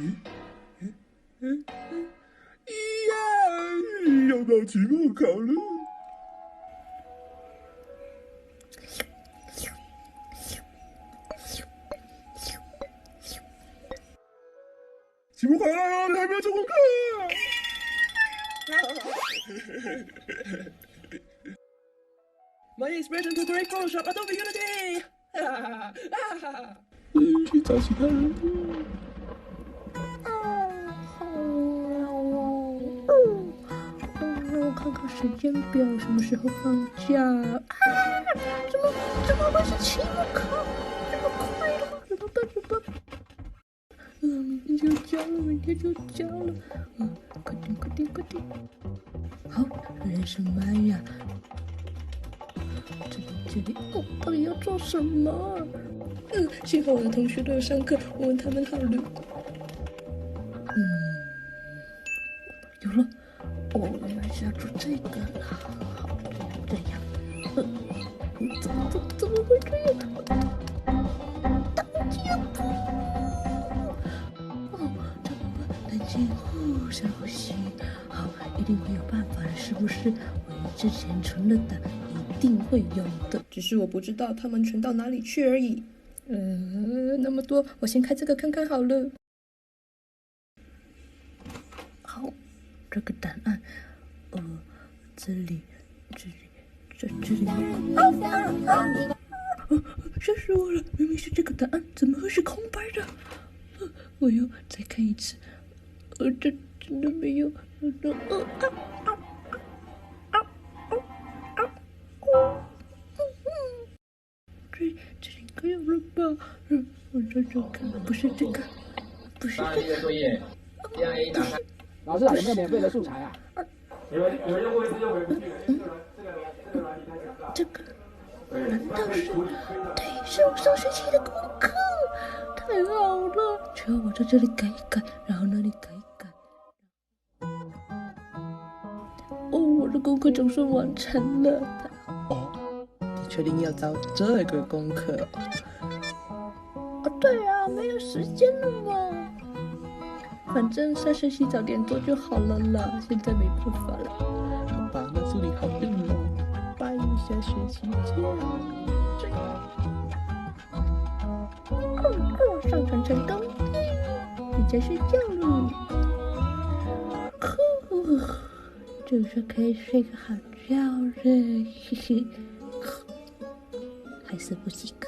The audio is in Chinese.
呀，要到期末考了。期末考了哟，你还没有做功课。My expression to create Photoshop Adobe Unity 去找其他人。让我看看时间表，什么时候放假？怎么会是期末考？这么快的吗？怎么办？明天就交了。快点！好，人什么呀？这里，到底要做什么？幸好我的同学都有上课，我问他们好了。有了，原来是要做这个啦。好，这样。怎么会这样？当家不？怎么办？冷静，深呼吸。好，一定会有办法的，是不是？我之前存了档，一定会有的。只是我不知道他们存到哪里去而已。那么多，我先开这个看看好了。好，这个档案，这里，吓死我了！明明是这个档案，怎么会是空白的？我要再看一次。这真的没有。这应该有了吧？我找找看，不是这个。第一个作业，将 A 打开。老师有没有免费的素材啊？你们用过一次就回不去了。这个难道是？对，是我上学期的功课，太好了！只要我在这里改一改，然后那里改一改。我的功课总算完成了。你确定要交这个功课？对啊，没有时间了嘛。反正下学期早点做就好了啦，现在没办法了。好吧，那祝你好运喽！拜，下学期见。上传成功，你在睡觉了。就说可以睡个好觉了，嘿嘿，还是不及格。